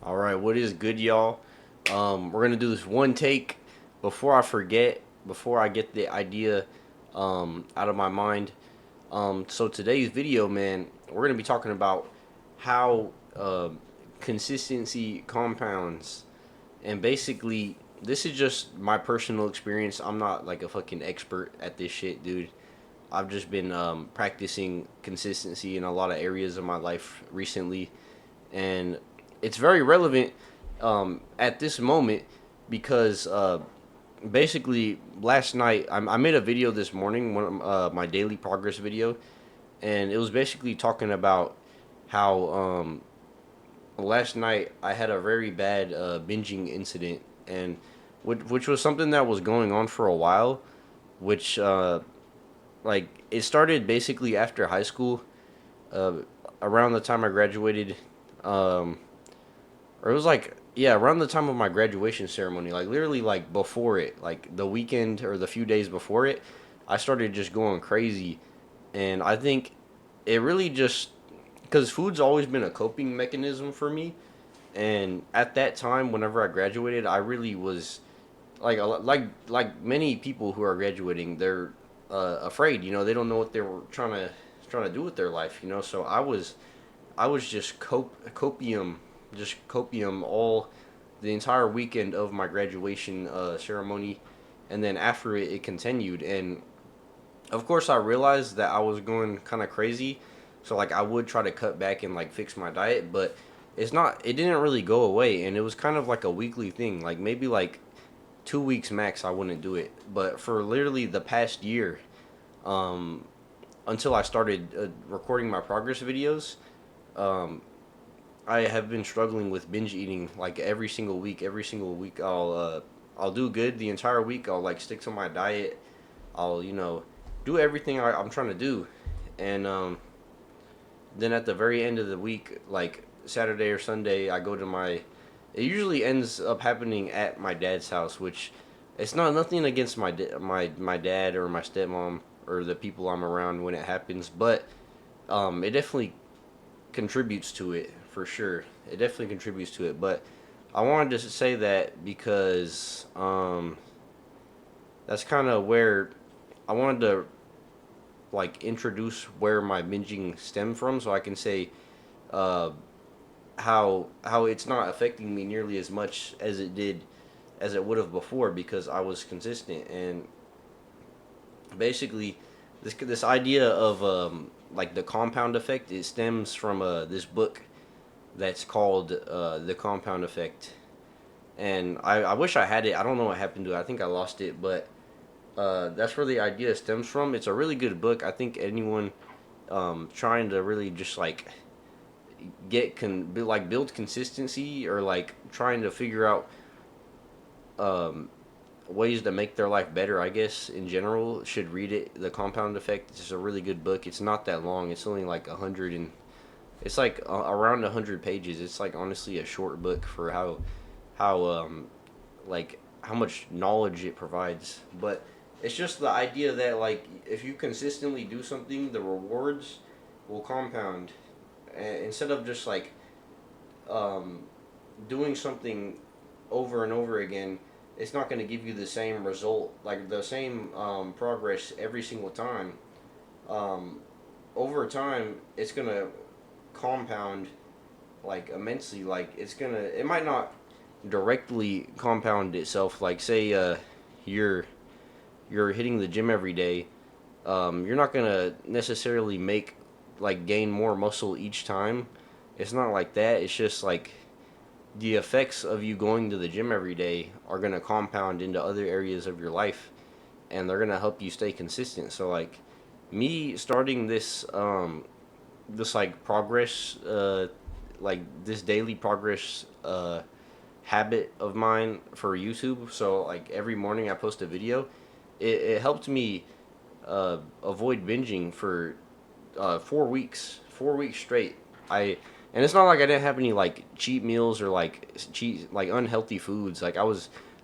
All right, what is good, y'all? We're gonna do this one take before I forget, before I get the idea out of my mind. So today's video, man, we're gonna be talking about how consistency compounds, and basically, this is just my personal experience. I'm not like a fucking expert at this shit, dude. I've just been practicing consistency in a lot of areas of my life recently, and it's very relevant at this moment because basically last night I made a video this morning, my daily progress video, and it was basically talking about how last night I had a very bad binging incident, and which was something that was going on for a while, which like it started basically after high school, uh, around the time I graduated. Um, or it was like, yeah, around the time of my graduation ceremony, like literally like before it, like the weekend or the few days before it, I started just going crazy. And I think it really just because food's always been a coping mechanism for me. And at that time, whenever I graduated, I really was like many people who are graduating, they're afraid. You know, they don't know what they were trying to do with their life. You know, so I was just copium all the entire weekend of my graduation ceremony, and then after it continued. And of course, I realized that I was going kind of crazy, so like I would try to cut back and like fix my diet, but it's not. It didn't really go away, and it was kind of like a weekly thing. Like maybe like 2 weeks max, I wouldn't do it. But for literally the past year, um, until I started recording my progress videos, um, I have been struggling with binge eating like every single week. Every single week, I'll do good the entire week. I'll like stick to my diet. I'll do everything I'm trying to do, and then at the very end of the week, like Saturday or Sunday, I go to my. It usually ends up happening at my dad's house, which it's not nothing against my dad or my stepmom or the people I'm around when it happens, but it definitely contributes to it for sure. It definitely contributes to it. But I wanted to say that because that's kind of where I wanted to like introduce where my binging stemmed from, so I can say uh, how it's not affecting me nearly as much as it would have before because I was consistent. And basically this idea of like the compound effect, it stems from this book that's called The Compound Effect. And I wish I had it. I don't know what happened to it. I think I lost it, but that's where the idea stems from. It's a really good book. I think anyone trying to really just like build consistency, or like trying to figure out um, ways to make their life better, I guess in general, should read it. The Compound Effect. It's just a really good book. It's not that long. It's only like 100 and it's like around 100 pages. It's like honestly a short book for how like how much knowledge it provides. But it's just the idea that like if you consistently do something, the rewards will compound. Instead of just like um, doing something over and over again, it's not going to give you the same result, like the same progress every single time. Um, Over time, it's going to compound like immensely. Like it might not directly compound itself. Like say you're you're hitting the gym every day, you're not gonna necessarily make like gain more muscle each time. It's not like that. It's just like the effects of you going to the gym every day are gonna compound into other areas of your life, and they're gonna help you stay consistent. So like me starting this like progress like this daily progress habit of mine for YouTube. So like every morning I post a video. It helped me avoid binging for 4 weeks, 4 weeks straight. I and it's not like I didn't have any like cheat meals or like cheat like unhealthy foods. I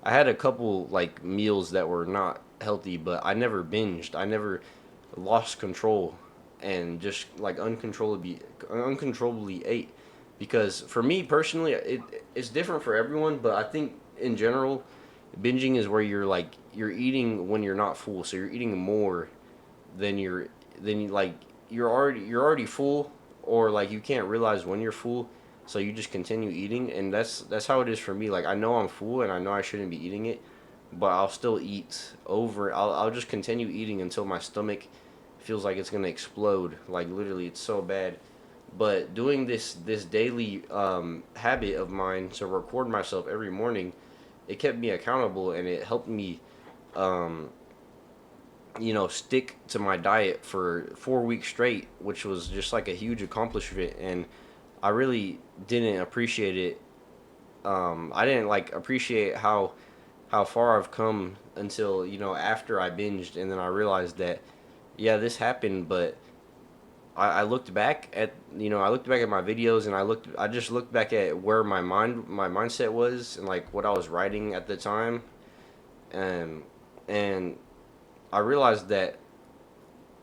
had a couple like meals that were not healthy, but I never binged. I never lost control and just like uncontrollably ate, because for me personally, it's different for everyone, but I think in general, binging is where you're eating when you're not full, so you're eating more than you're than you like you're already full, or like you can't realize when you're full, so you just continue eating, and that's how it is for me. Like I know I'm full and I know I shouldn't be eating it, but I'll still eat over. I'll just continue eating until my stomach feels like it's gonna explode. Like literally, it's so bad. But doing this daily habit of mine to record myself every morning, it kept me accountable and it helped me, um, stick to my diet for 4 weeks straight, which was just like a huge accomplishment. And I really didn't appreciate it. I didn't like appreciate how far I've come until after I binged, and then I realized that yeah, this happened, but I looked back at I looked back at my videos, and I just looked back at where my mindset was, and like what I was writing at the time, and and I realized that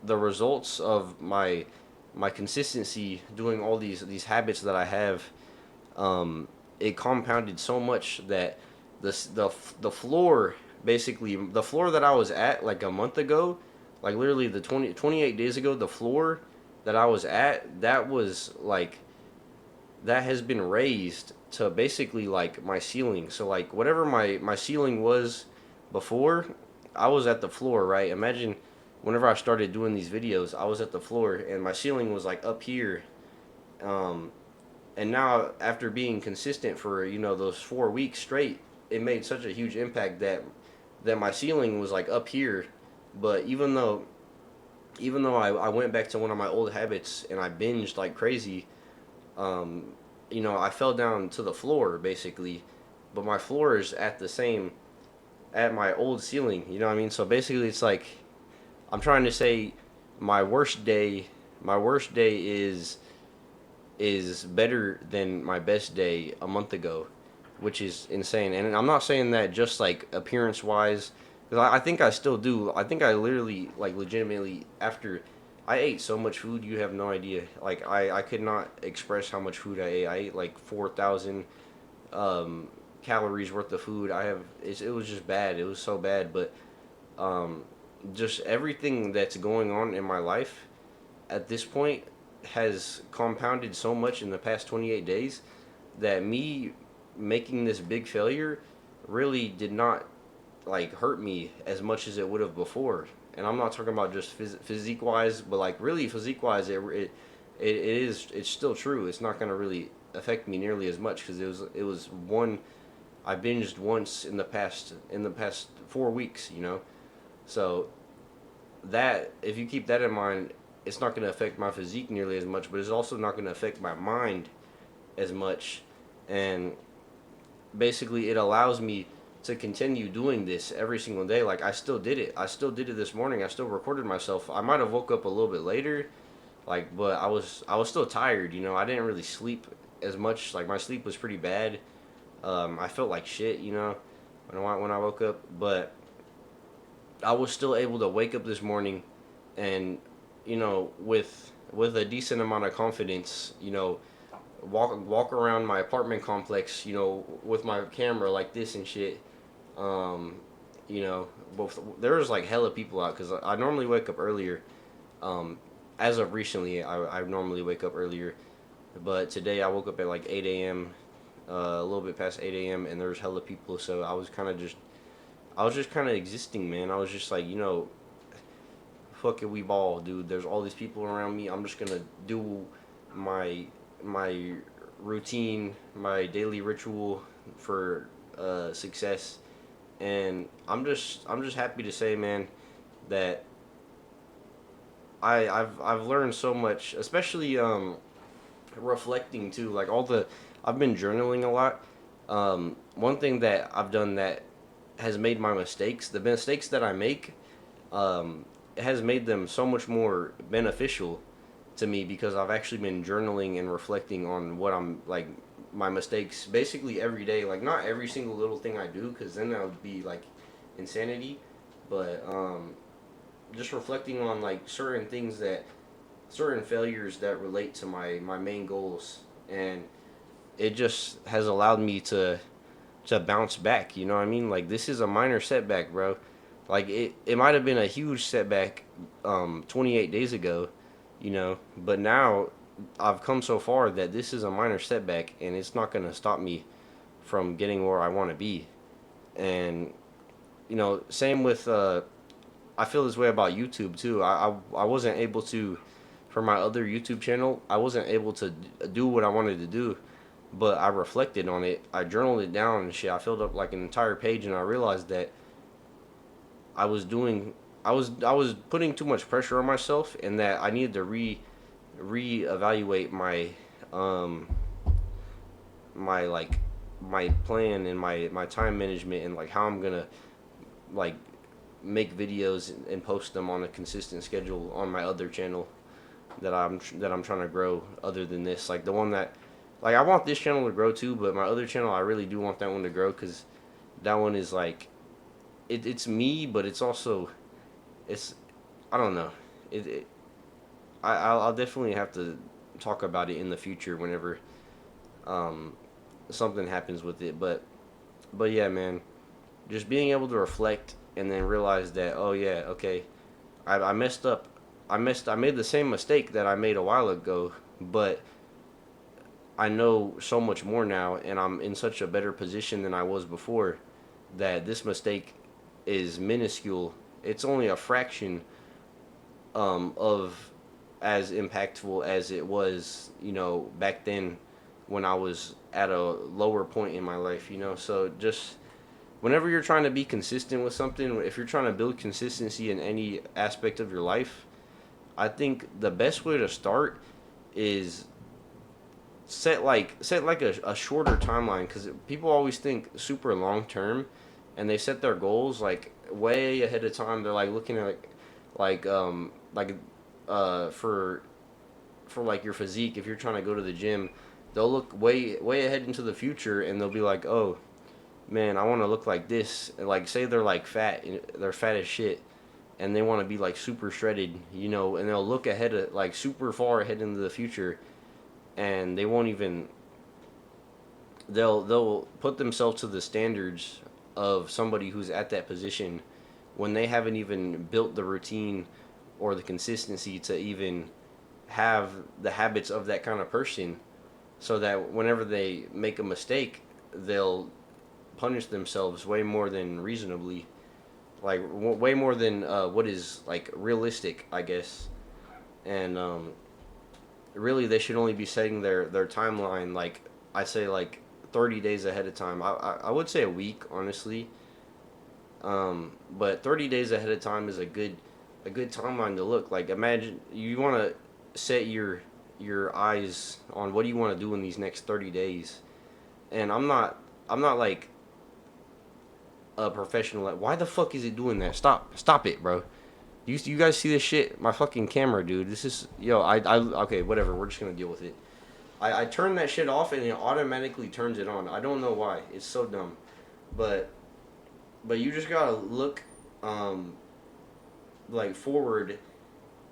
the results of my consistency doing all these habits that I have, um, it compounded so much that the floor, basically the floor that I was at like a month ago, like literally the 28 days ago, the floor that I was at, that has been raised to basically like my ceiling. So like whatever my ceiling was before, I was at the floor, right? Imagine whenever I started doing these videos, I was at the floor and my ceiling was like up here. Um, and now after being consistent for those 4 weeks straight, it made such a huge impact that my ceiling was like up here. But even though I went back to one of my old habits and I binged like crazy, um, I fell down to the floor basically, but my floor is at my old ceiling. You know what I mean? So basically, it's like I'm trying to say my worst day, my worst day is better than my best day a month ago, which is insane. And I'm not saying that just like appearance wise, because I think I still do. I think I literally, like, legitimately, after I ate so much food, you have no idea. Like I could not express how much food I ate. I ate like 4,000 um, calories worth of food. It was just bad. It was so bad, but um, just everything that's going on in my life at this point has compounded so much in the past 28 days that me making this big failure really did not like hurt me as much as it would have before. And I'm not talking about just physique wise, but like really physique wise, it's still true. It's not going to really affect me nearly as much because it was one I binged once in the past 4 weeks. So that, if you keep that in mind, it's not going to affect my physique nearly as much, but it's also not going to affect my mind as much. And basically, it allows me to continue doing this every single day. Like I still did it. I still did it this morning. I still recorded myself. I might have woke up a little bit later, like, but I was still tired. I didn't really sleep as much. Like my sleep was pretty bad. I felt like shit. When I woke up, but I was still able to wake up this morning, and with a decent amount of confidence, walk around my apartment complex, with my camera like this and shit. Um, both there was like hella people out because I normally wake up earlier. Um, as of recently, I normally wake up earlier, but today I woke up at like 8 a.m. A little bit past 8 a.m. and there was hella people, so I was just kind of existing, man. I was just like, fuck it, we ball, dude. There's all these people around me. I'm just gonna do my my routine, my daily ritual for success, and I'm just happy to say, man, that I've learned so much, especially reflecting too. Like I've been journaling a lot. One thing that I've done that has made my mistakes, the mistakes that I make, it has made them so much more beneficial to me because I've actually been journaling and reflecting on what I'm like my mistakes basically every day. Like not every single little thing I do, because then that would be like insanity. But just reflecting on like certain failures that relate to my main goals, and it just has allowed me to bounce back. You know what I mean? Like this is a minor setback, bro. Like it might have been a huge setback 28 days ago, you know, but now I've come so far that this is a minor setback and it's not going to stop me from getting where I want to be. And you know, same with I feel this way about YouTube too. I wasn't able to for my other YouTube channel, I wasn't able to do what I wanted to do, but I reflected on it. I journaled it down and shit. I filled up like an entire page and I realized that I was doing I was putting too much pressure on myself and that I needed to reevaluate um my like my plan and my time management and like how I'm gonna like make videos and post them on a consistent schedule on my other channel that I'm trying to grow other than this, like the one that like I want this channel to grow too, but my other channel I really do want that one to grow because that one is like it's me, but it's also it's I don't know. It I'll definitely have to talk about it in the future whenever um, something happens with it. But yeah, man, just being able to reflect and then realize that oh yeah, okay, I messed up. I made the same mistake that I made a while ago, but I know so much more now, and I'm in such a better position than I was before. That this mistake is minuscule. It's only a fraction of as impactful as it was, you know, back then when I was at a lower point in my life, you know. So just whenever you're trying to be consistent with something, if you're trying to build consistency in any aspect of your life, I think the best way to start is set like a shorter timeline because people always think super long term and they set their goals like way ahead of time. They're like looking at like for like your physique. If you're trying to go to the gym, they'll look way ahead into the future and they'll be like, oh man, I want to look like this. Like say they're like fat, they're fat as shit, and they want to be like super shredded, you know, and they'll look ahead of like super far ahead into the future, and they won't even they'll put themselves to the standards of somebody who's at that position when they haven't even built the routine or the consistency to even have the habits of that kind of person so that whenever they make a mistake they'll punish themselves way more than reasonably like way more than what is like realistic I guess and really they should only be setting their timeline like I say like 30 days ahead of time. I would say a week honestly, but 30 days ahead of time is a good timeline to look like. Imagine you want to set your eyes on what do you want to do in these next 30 days, and I'm not like a professional. Like, why the fuck is it doing that? Stop it, bro. You guys see this shit? My fucking camera, dude. This is yo. I okay. Whatever. We're just gonna deal with it. I turn that shit off and it automatically turns it on. I don't know why. It's so dumb. But you just gotta look um like forward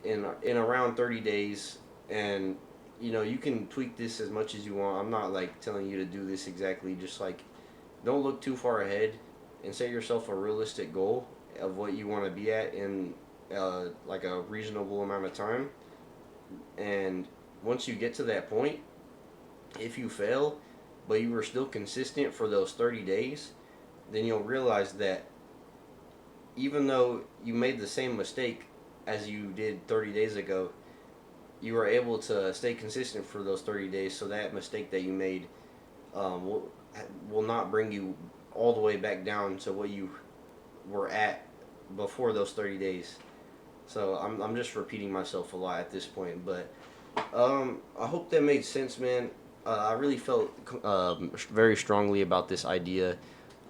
in around 30 days and you know you can tweak this as much as you want. I'm not like telling you to do this exactly. Just like don't look too far ahead and set yourself a realistic goal of what you want to be at in like a reasonable amount of time. And once you get to that point, if you fail, but you were still consistent for those 30 days, then you'll realize that even though you made the same mistake as you did 30 days ago, you were able to stay consistent for those 30 days. So that mistake that you made will not bring you all the way back down to what you were at before those 30 days. So I'm just repeating myself a lot at this point, but I hope that made sense, man. I really felt very strongly about this idea.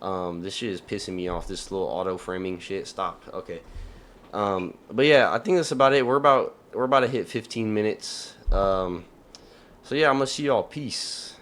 This shit is pissing me off. This little auto framing shit. Stop. Okay. But yeah, I think that's about it. We're about to hit 15 minutes. So yeah, I'm gonna see y'all. Peace.